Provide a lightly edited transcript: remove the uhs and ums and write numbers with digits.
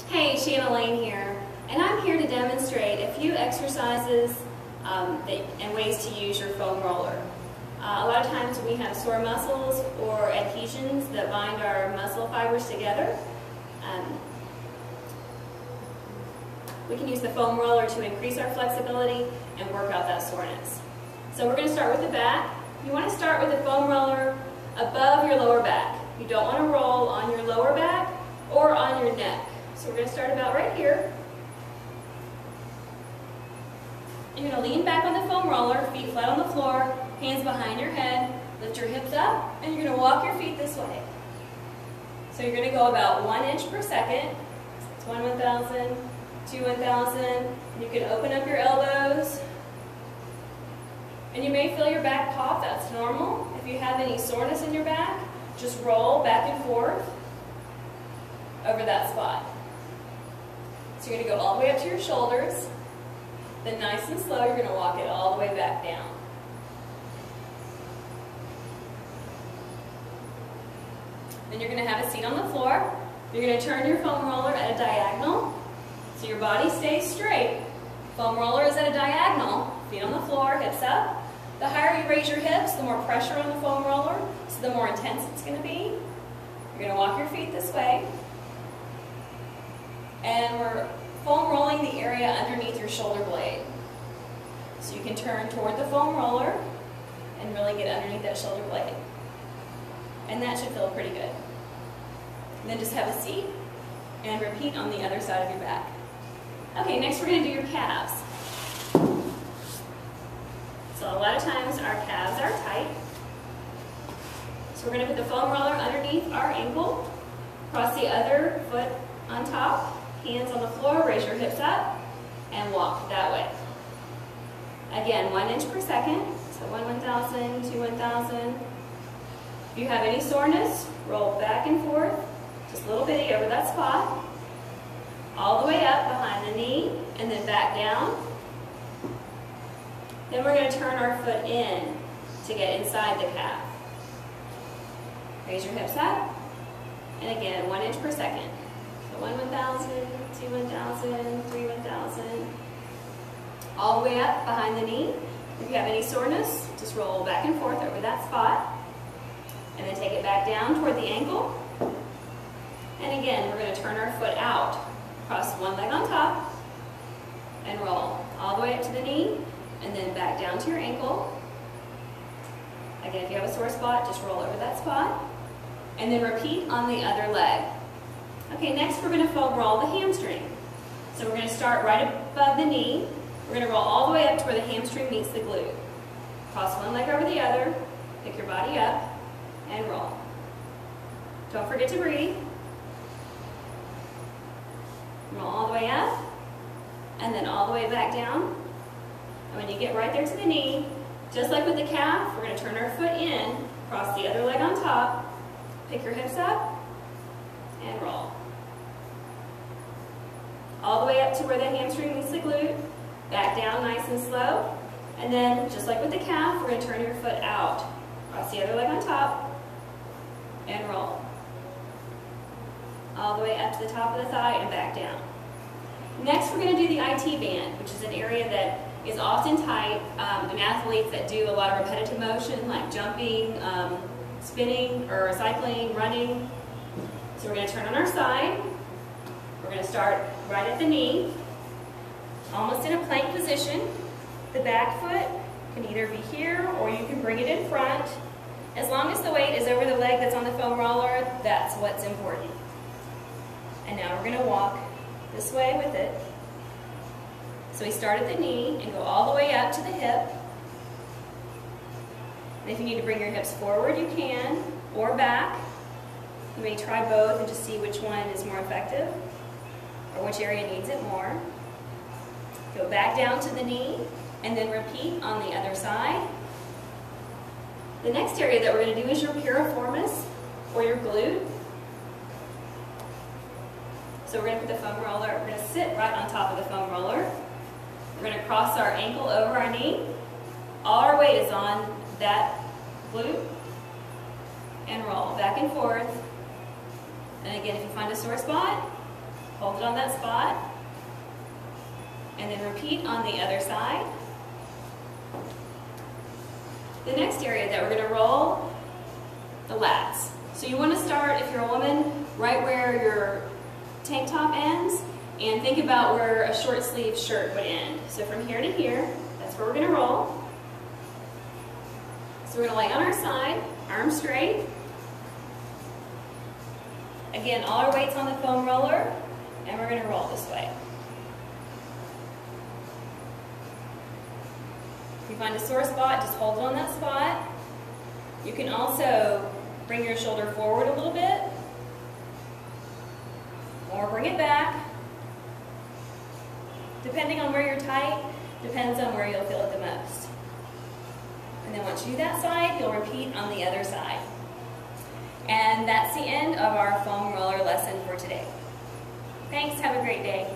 Hey, Shanna Lane here, and I'm here to demonstrate a few exercises and ways to use your foam roller. A lot of times we have sore muscles or adhesions that bind our muscle fibers together. We can use the foam roller to increase our flexibility and work out that soreness. So we're going to start with the back. You want to start with the foam roller above your lower back. You don't want to roll on your lower back or on your neck. So we're going to start about right here. You're going to lean back on the foam roller, feet flat on the floor, hands behind your head, lift your hips up, and you're going to walk your feet this way. So you're going to go about 1 inch per second. It's 1 1,000, 2 1,000. You can open up your elbows. And you may feel your back pop, that's normal. If you have any soreness in your back, just roll back and forth over that spot. So you're going to go all the way up to your shoulders. Then nice and slow, you're going to walk it all the way back down. Then you're going to have a seat on the floor. You're going to turn your foam roller at a diagonal so your body stays straight. Foam roller is at a diagonal, feet on the floor, hips up. The higher you raise your hips, the more pressure on the foam roller, so the more intense it's going to be. You're going to walk your feet this way. And we're foam rolling the area underneath your shoulder blade. So you can turn toward the foam roller and really get underneath that shoulder blade. And that should feel pretty good. And then just have a seat and repeat on the other side of your back. Okay, next we're going to do your calves. So a lot of times our calves are tight. So we're going to put the foam roller underneath our ankle, cross the other foot on top, hands on the floor, raise your hips up, and walk that way. Again, 1 inch per second, so 1 1,000, 2 1,000. If you have any soreness, roll back and forth, just a little bitty over that spot, all the way up behind the knee, and then back down. Then we're going to turn our foot in to get inside the calf. Raise your hips up, and again, 1 inch per second. So 1 1,000, 2 1,000, 3 1,000. All the way up behind the knee. If you have any soreness, just roll back and forth over that spot. And then take it back down toward the ankle. And again, we're going to turn our foot out. Cross one leg on top and roll all the way up to the knee and then back down to your ankle. Again, if you have a sore spot, just roll over that spot. And then repeat on the other leg. Okay, next we're going to foam roll the hamstring. So we're going to start right above the knee. We're going to roll all the way up to where the hamstring meets the glute. Cross one leg over the other, pick your body up, and roll. Don't forget to breathe. Roll all the way up, and then all the way back down. And when you get right there to the knee, just like with the calf, we're going to turn our foot in, cross the other leg on top, pick your hips up, and roll. All the way up to where the hamstring meets the glute, back down nice and slow, and then just like with the calf, we're going to turn your foot out, cross the other leg on top, and roll. All the way up to the top of the thigh and back down. Next, we're going to do the IT band, which is an area that is often tight in athletes that do a lot of repetitive motion, like jumping, spinning, or cycling, running. So we're going to turn on our side. We're going to start right at the knee, almost in a plank position. The back foot can either be here or you can bring it in front. As long as the weight is over the leg that's on the foam roller, that's what's important. And now we're going to walk this way with it. So we start at the knee and go all the way up to the hip. And if you need to bring your hips forward, you can, or back. You may try both and just see which one is more effective, or which area needs it more. Go back down to the knee, and then repeat on the other side. The next area that we're going to do is your piriformis, or your glute. So we're going to put the foam roller, we're going to sit right on top of the foam roller. We're going to cross our ankle over our knee. All our weight is on that glute. And roll back and forth. And again, if you find a sore spot, Hold it on that spot. And then repeat on the other side. The next area that we're going to roll, the lats. So you want to start, if you're a woman, right where your tank top ends, and think about where a short sleeve shirt would end. So from here to here, that's where we're going to roll. So we're going to lay on our side, arms straight. Again, all our weight's on the foam roller, and we're going to roll this way. If you find a sore spot, just hold it on that spot. You can also bring your shoulder forward a little bit, or bring it back. Depending on where you're tight, depends on where you'll feel it the most. And then once you do that side, you'll repeat on the other side. And that's the end of our foam roller lesson for today. Thanks, have a great day.